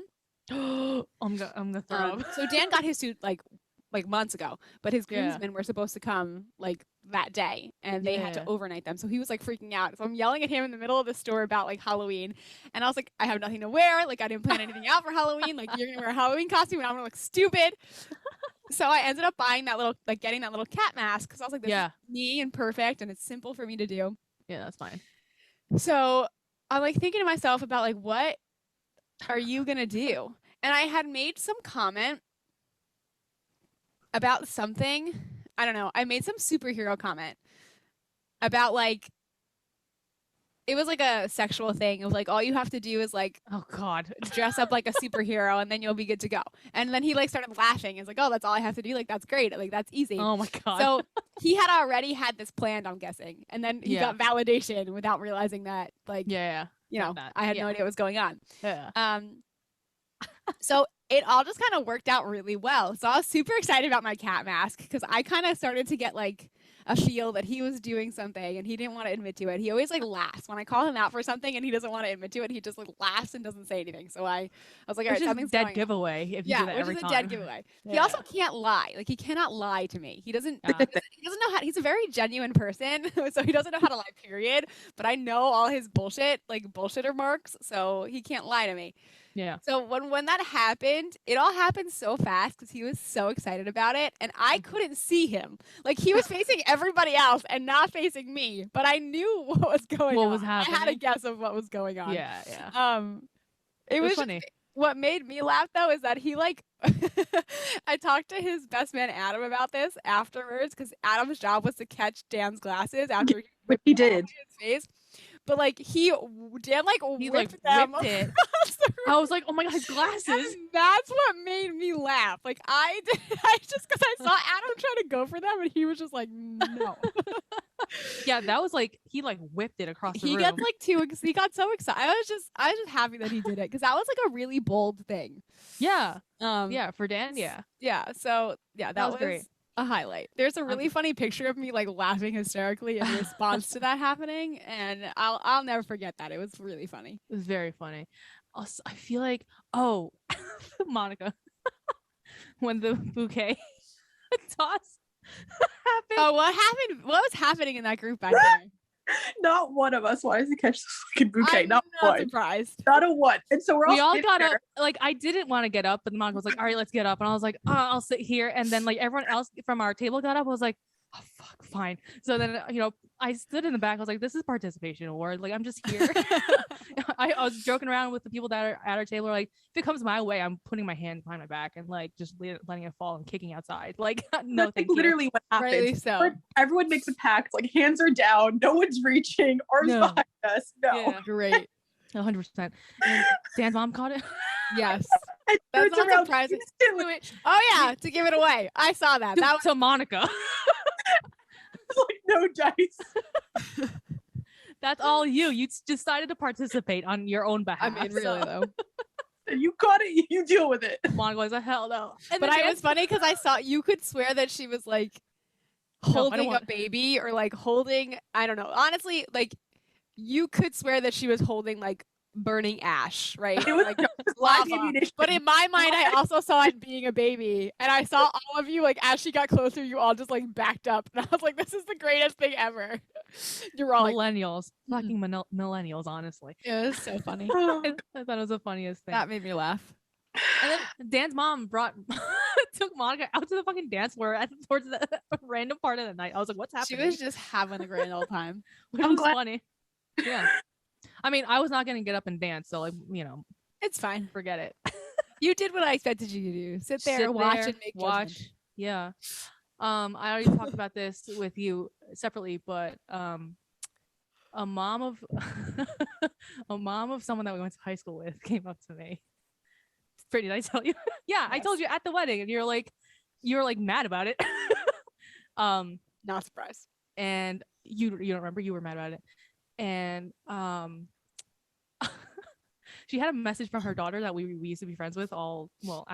I'm gonna throw up. So Dan got his suit like months ago, but his groomsmen were supposed to come like that day, and they had to overnight them. So he was like freaking out. So I'm yelling at him in the middle of the store about like Halloween, and I was like, I have nothing to wear. Like I didn't plan anything out for Halloween. Like you're gonna wear a Halloween costume, and I'm gonna look stupid. So I ended up buying getting that little cat mask because I was like, this is me and perfect, and it's simple for me to do. Yeah, that's fine. So I'm like thinking to myself about like, what are you gonna do? And I had made some comment about something. I don't know. I made some superhero comment about like, it was like a sexual thing. It was like, all you have to do is like, oh god, dress up like a superhero and then you'll be good to go. And then he like started laughing. It's like, oh, that's all I have to do. Like, that's great. Like, that's easy. Oh my god. So he had already had this planned, I'm guessing. And then he got validation without realizing that, like, you know, I had no idea what was going on. Yeah. So it all just kind of worked out really well. So I was super excited about my cat mask because I kind of started to get like a feel that he was doing something and he didn't want to admit to it. He always like laughs when I call him out for something and he doesn't want to admit to it. He just like laughs and doesn't say anything. So I was like, all right, something's dead going giveaway if you do that every time. Dead giveaway. He also can't lie. Like he cannot lie to me. He doesn't he doesn't know how. He's a very genuine person, so he doesn't know how to lie, period. But I know all his bullshit, like bullshitter marks, so he can't lie to me. Yeah. So when that happened, it all happened so fast because he was so excited about it, and I couldn't see him. Like he was facing everybody else and not facing me, but I knew what was going on. What was happening? I had a guess of what was going on. Yeah, yeah. It was funny. What made me laugh though is that he like I talked to his best man Adam about this afterwards because Adam's job was to catch Dan's glasses after he did his face. But like Dan like whipped them it. I was like, oh my god, his glasses. And that's what made me laugh. Like I just because I saw Adam trying to go for them and he was just like no. Yeah, that was like he like whipped it across the room. He got so excited. I was just happy that he did it because that was like a really bold thing. Yeah. Yeah, for Dan, yeah. Yeah. So yeah, that was great. A highlight. There's a really funny picture of me like laughing hysterically in response to that happening, and I'll never forget that. It was really funny. It was very funny. Also, I feel like Monica when the bouquet toss happened. Oh, what happened? What was happening in that group back there? Not one of us wanted to catch the fucking bouquet. I'm not one. Surprised. Not a one. And so we all got there. up. Like I didn't want to get up, but the mom was like, "All right, let's get up." And I was like, "Oh, I'll sit here." And then like everyone else from our table got up. I was like, "Oh fuck, fine." So then I stood in the back. I was like, "This is participation award. Like I'm just here." I was joking around with the people that are at our table. Like if it comes my way, I'm putting my hand behind my back and like just letting it fall and kicking outside. Like no, thank you. Literally what happens. Rightly so. Everyone makes a pact. Like hands are down. No one's reaching. Arms behind us. No. Yeah, great. 100%. And Dan's mom caught it. Yes. That's not surprising. Oh yeah, to give it away. I saw that. That was to Monica. Like no dice. That's all you. You decided to participate on your own behalf. I mean, really though. You got it. You deal with it. Monica was a hell no. But it was funny because I saw you could swear that she was like holding a baby or like holding. I don't know. Honestly, like you could swear that she was holding like burning ash, right? It was like lava. But in my mind, I also saw it being a baby, and I saw all of you like as she got closer, you all just like backed up, and I was like, "This is the greatest thing ever." You're all millennials, fucking millennials. Honestly, it was so funny. I thought it was the funniest thing. That made me laugh. And then Dan's mom took Monica out to the fucking dance floor towards the random part of the night. I was like, "What's happening?" She was just having a grand old time. Which was funny. Yeah. I mean, I was not going to get up and dance, so like, it's fine. Forget it. You did what I expected you to do. Sit there, watch, and make judgment. Yeah. I already talked about this with you separately, but a mom of someone that we went to high school with came up to me. Brittany, did I tell you? Yeah, yes. I told you at the wedding, and you were like mad about it. Not surprised. And you don't remember, you were mad about it. And she had a message from her daughter that we used to be friends with I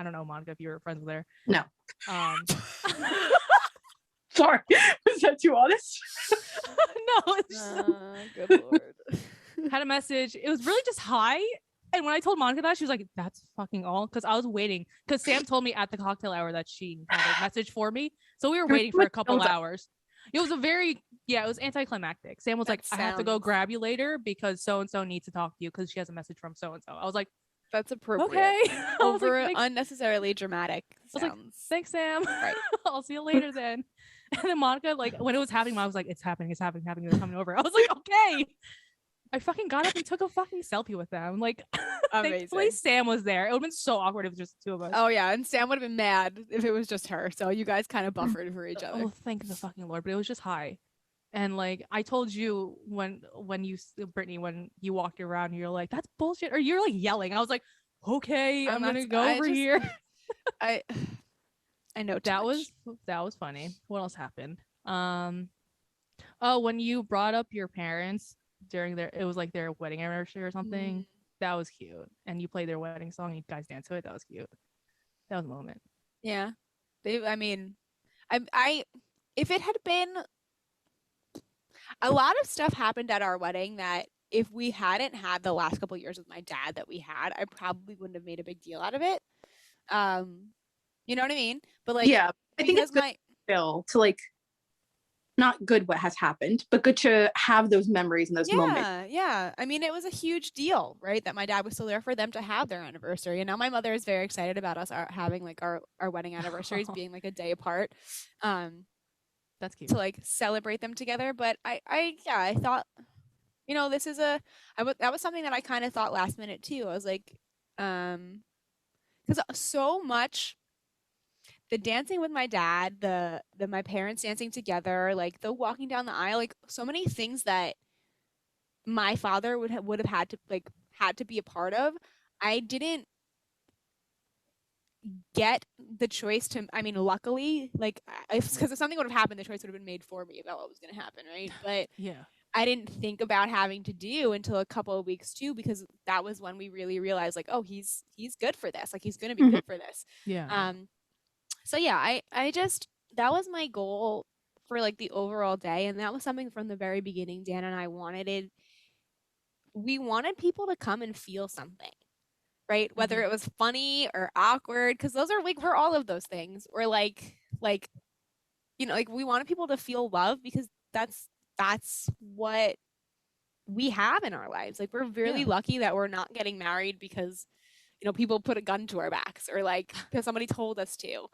don't know, Monica, if you were friends with her. No. Sorry, was that too honest? No, it's good lord. Had a message. It was really just hi. And when I told Monica that, she was like, "That's fucking all," because I was waiting, because Sam told me at the cocktail hour that she had a message for me, so we were waiting for a couple hours. It was it was anticlimactic. Sam was like, "I have to go grab you later because so-and-so needs to talk to you because she has a message from so-and-so." I was like, "That's appropriate." Okay. Over unnecessarily dramatic sounds. I was like, "Thanks, Sam. Right. I'll see you later then." And then Monica, like, when it was happening, I was like, "It's happening. They're coming over." I was like, "Okay." I fucking got up and took a fucking selfie with them. Like, thankfully Sam was there. It would have been so awkward if it was just the two of us. Oh yeah, and Sam would have been mad if it was just her. So you guys kind of buffered for each other. Oh, thank the fucking Lord. But it was just hi. And like I told you when you Brittany, when you walked around, you're like, "That's bullshit," or you're like yelling. I was like, "Okay, I'm gonna go over here." I know that was funny. What else happened? When you brought up your parents during it was like their wedding anniversary or something. That was cute. And you played their wedding song and you guys danced to it. That was cute. That was a moment. Yeah. If it had been, a lot of stuff happened at our wedding that if we hadn't had the last couple of years with my dad that we had, I probably wouldn't have made a big deal out of it. You know what I mean? But like, yeah, I think it's good still to like not good what has happened, but good to have those memories and those moments. Yeah. I mean, it was a huge deal, right? That my dad was still there for them to have their anniversary. And now my mother is very excited about us having like our wedding anniversaries being like a day apart. That's cute. To like celebrate them together. But I thought, this is that was something that I kind of thought last minute too. I was like, because so much the dancing with my dad, the my parents dancing together, like the walking down the aisle, like so many things that my father would have had to be a part of. I didn't get the choice to. I mean, luckily, like because if something would have happened, the choice would have been made for me about what was going to happen, right? But yeah, I didn't think about having to do until a couple of weeks too, because that was when we really realized, like, oh, he's good for this. Like, he's going to be good for this. Yeah. So yeah, I just that was my goal for like the overall day, and that was something from the very beginning. Dan and I wanted it. We wanted people to come and feel something, right? Whether it was funny or awkward, because those are like we're all of those things. Or like like we wanted people to feel love because that's what we have in our lives. Like we're really lucky that we're not getting married because people put a gun to our backs or like because somebody told us to.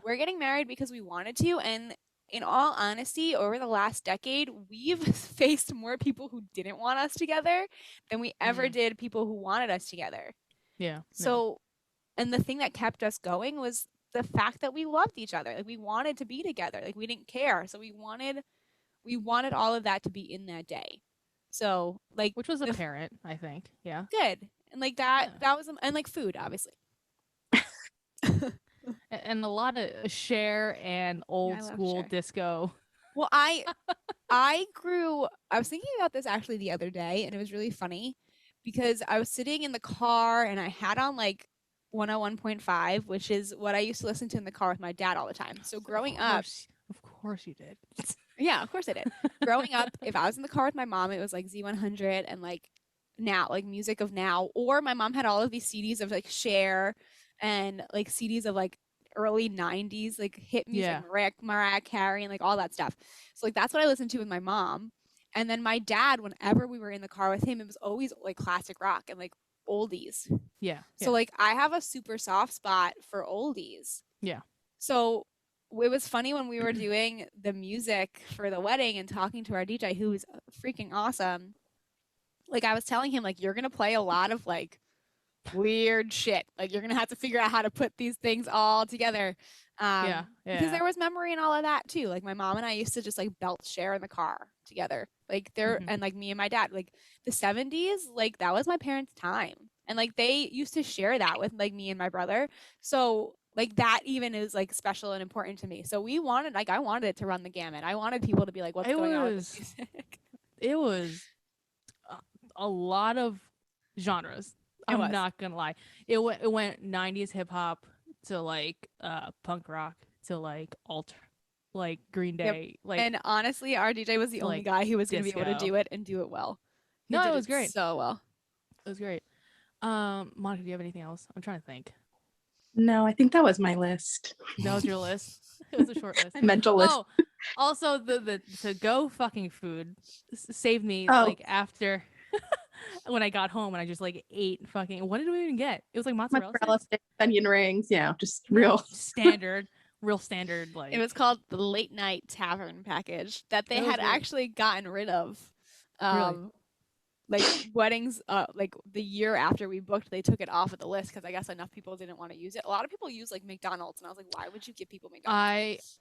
We're getting married because we wanted to. And in all honesty, over the last decade, we've faced more people who didn't want us together than we ever did people who wanted us together. Yeah. So, and the thing that kept us going was the fact that we loved each other. Like we wanted to be together. Like we didn't care. So we wanted all of that to be in that day. So like, which was apparent, I think. Yeah. Good. And like that was, and like food, obviously. And a lot of Cher and old school disco. Well, I was thinking about this actually the other day, and it was really funny because I was sitting in the car and I had on like 101.5, which is what I used to listen to in the car with my dad all the time. So growing up, of course you did. Yeah, of course I did. Growing up, if I was in the car with my mom, it was like Z100 and like now, like music of now. Or my mom had all of these CDs of like Cher and like CDs of like early 90s, like hit music, Mariah Carey and like all that stuff. So like that's what I listened to with my mom. And then my dad, whenever we were in the car with him, it was always like classic rock and like oldies. Yeah. So like I have a super soft spot for oldies. Yeah. So it was funny when we were doing the music for the wedding and talking to our DJ, who was freaking awesome. Like I was telling him, like, you're going to play a lot of like weird shit. Like you're going to have to figure out how to put these things all together. Because there was memory and all of that too. Like my mom and I used to just like belt Cher in the car together. Like and like me and my dad, like the 70s, like that was my parents' time. And like they used to share that with like me and my brother. So like that even is like special and important to me. So I wanted it to run the gamut. I wanted people to be like, what's going on with this music? It was a lot of genres. I'm not gonna lie. It went 90s hip hop to like punk rock to like like Green Day. Like, and honestly, our DJ was the only guy who was gonna be able to do it and do it well. No, it was great. So well. It was great. Monica, do you have anything else? I'm trying to think. No, I think that was my list. That was your list? It was a short list. My mental list. Oh, also the to-go fucking food saved me like after when I got home and I just like ate fucking, what did we even get? It was like mozzarella sticks, onion rings. Yeah, just real standard. Like it was called the late night tavern package that they had actually gotten rid of. Really? Like weddings, like the year after we booked, they took it off of the list because I guess enough people didn't want to use it. A lot of people use like McDonald's, and I was like, why would you give people McDonald's?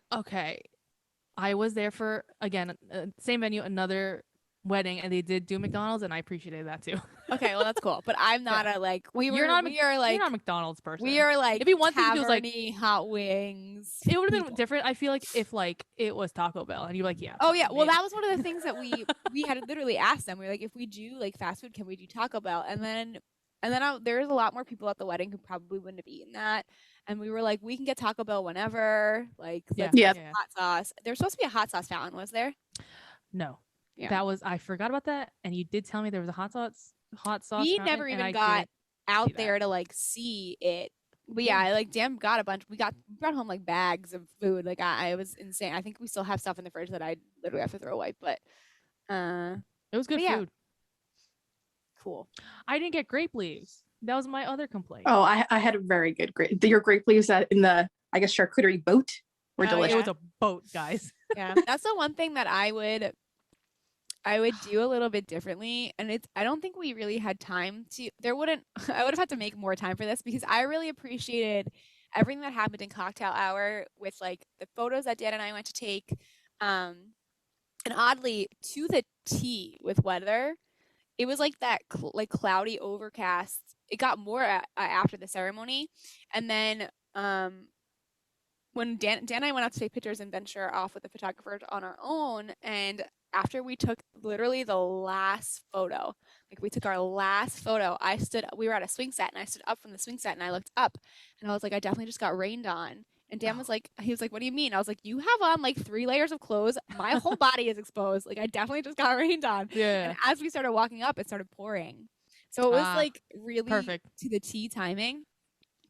I was there for, again, same venue, another wedding, and they did do McDonald's, and I appreciated that too. Okay, well that's cool, but I'm not a like you're not a McDonald's person. We are like it'd be one thing if it was like hot wings. It would have been different. I feel like if like it was Taco Bell and you're like, yeah. Oh yeah, well that was one of the things that we had literally asked them. We were like, if we do like fast food, can we do Taco Bell? And then there's a lot more people at the wedding who probably wouldn't have eaten that. And we were like, we can get Taco Bell whenever. Like, hot sauce. There's supposed to be a hot sauce fountain, was there? No. Yeah. I forgot about that. And you did tell me there was a hot sauce. We never even got out there to like see it But yeah, I like Dan got a bunch. We brought home like bags of food. Like I was insane. I think we still have stuff in the fridge that I literally have to throw away. But it was good yeah. food. Cool. I didn't get grape leaves. That was my other complaint. Oh, I had a very good grape. Your grape leaves in the, I guess, charcuterie boat were delicious. It was a boat, guys. Yeah, that's the one thing that I would do a little bit differently, and I don't think we really had time to. I would have had to make more time for this because I really appreciated everything that happened in cocktail hour with like the photos that Dan and I went to take, and oddly to the T with weather. It was like that like cloudy overcast. It got more after the ceremony, and then when Dan and I went out to take pictures and venture off with the photographer on our own, and after we took literally the last photo, like we took our last photo, we were at a swing set and I stood up from the swing set and I looked up and I was like, I definitely just got rained on. And Dan was like, what do you mean? I was like, you have on like 3 layers of clothes. My whole body is exposed. Like I definitely just got rained on. Yeah. And as we started walking up, it started pouring. So it was like really perfect to the T timing.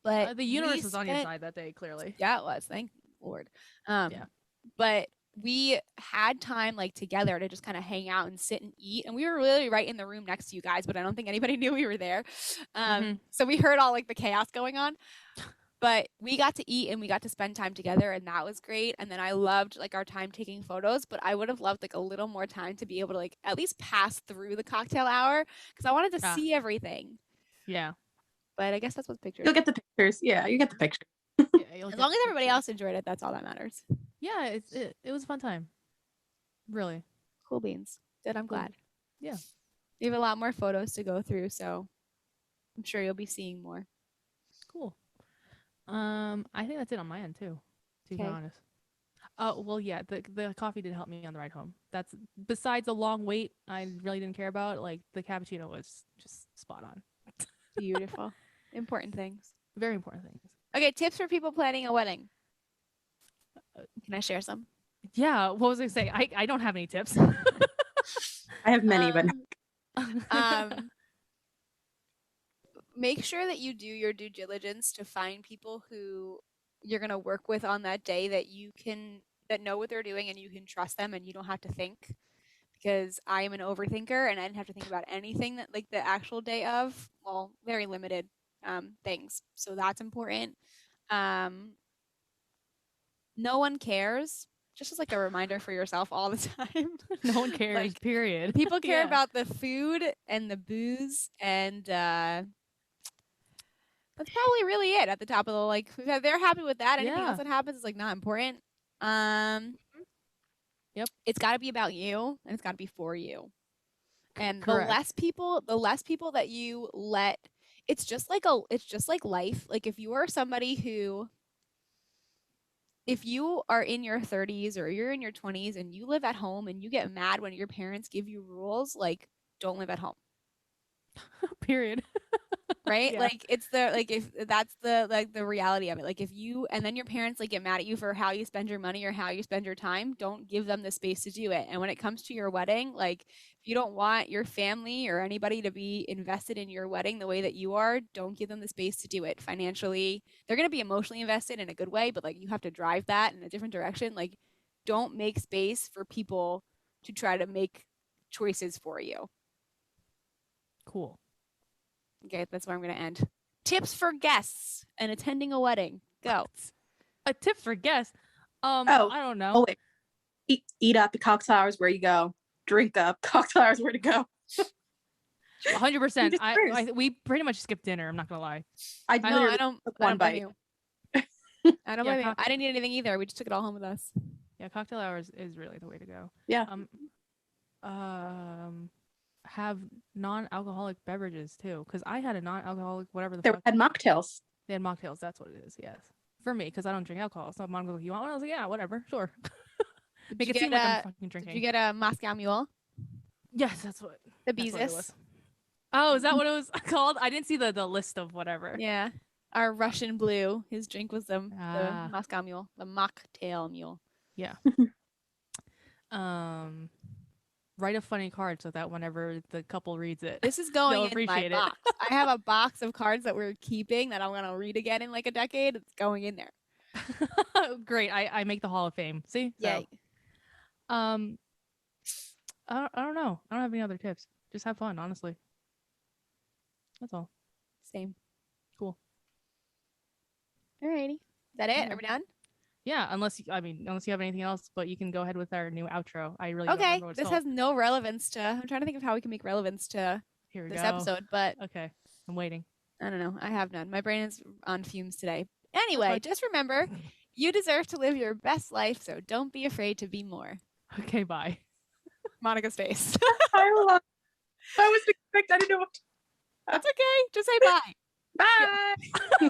But the universe was on your side that day, clearly. Yeah, it was. Thank Lord. But we had time like together to just kind of hang out and sit and eat, and we were really right in the room next to you guys, but I don't think anybody knew we were there. So we heard all like the chaos going on, but we got to eat and we got to spend time together, and that was great. And then I loved like our time taking photos, but I would have loved like a little more time to be able to like at least pass through the cocktail hour because I wanted to see everything. Yeah. But I guess that's what pictures. You'll get the pictures. Yeah, you get the pictures. As long as everybody else enjoyed it, that's all that matters. Yeah, it was a fun time. Really. Cool beans. Good, I'm glad. Yeah. We have a lot more photos to go through, so I'm sure you'll be seeing more. Cool. I think that's it on my end too, to be honest. Well, yeah, the coffee did help me on the ride home. That's besides a long wait I really didn't care about. Like the cappuccino was just spot on. Beautiful. Important things. Very important things. Okay, tips for people planning a wedding. Can I share some? Yeah, what was I saying? I don't have any tips. I have many, but make sure that you do your due diligence to find people who you're going to work with on that day that know what they're doing and you can trust them and you don't have to think. Because I am an overthinker and I didn't have to think about anything that like the actual day of, well, very limited things. So that's important. No one cares. Just as like a reminder for yourself all the time. No one cares, like, period. People care about the food and the booze, and that's probably really it at the top of the like. If they're happy with that, anything else that happens is like not important. Yep. It's got to be about you, and it's got to be for you. And Correct. the less people that you let, it's just like life. Like if you are somebody who. If you are in your 30s or you're in your 20s and you live at home and you get mad when your parents give you rules, like don't live at home. Period. Right? Yeah. Like it's if that's the reality of it. Like if you and then your parents like get mad at you for how you spend your money or how you spend your time, don't give them the space to do it. And when it comes to your wedding, like if you don't want your family or anybody to be invested in your wedding the way that you are, don't give them the space to do it. Financially, they're going to be emotionally invested in a good way, but like you have to drive that in a different direction. Like don't make space for people to try to make choices for you. Cool. Okay, that's where I'm going to end. Tips for guests and attending a wedding. Go. A tip for guests? I don't know. Oh, wait. Eat up at cocktail hours where you go. Drink up cocktail hours where to go. 100%. We pretty much skipped dinner. I'm not gonna lie. I don't one bite. I don't blame you. I didn't eat anything either. We just took it all home with us. Yeah, cocktail hours is really the way to go. Yeah. Have non-alcoholic beverages too, because I had a non-alcoholic whatever They had mocktails. They had mocktails. That's what it is. Yes, for me, because I don't drink alcohol. So mom goes, "You want one?" I was like, "Yeah, whatever, sure." Make it seem like I'm fucking drinking. Did you get a Moscow Mule? Yes, that's what the Beezus. Oh, is that what it was called? I didn't see the list of whatever. Yeah, our Russian Blue. His drink was the Moscow Mule, the mocktail mule. Yeah. write a funny card so that whenever the couple reads it, this is going they'll in my appreciate it. box. I have a box of cards that we're keeping that I'm gonna read again in like a decade. It's going in there. Great. I make the Hall of Fame. See? Yay. So, I don't know. I don't have any other tips. Just have fun, honestly. That's all. Same. Cool. Alrighty. Is that it? Yeah. Are we done? Yeah, unless you have anything else, but you can go ahead with our new outro. I really don't Okay. remember what it's This called. has no relevance to. I'm trying to think of how we can make relevance to Here we this go. episode, but Okay, I'm waiting. I don't know. I have none. My brain is on fumes today. Anyway, fine. just remember, you deserve to live your best life, so don't be afraid to be more. Okay, bye. Monica's face. I love. I was expecting. I didn't know what. That's okay. Just say bye. Bye.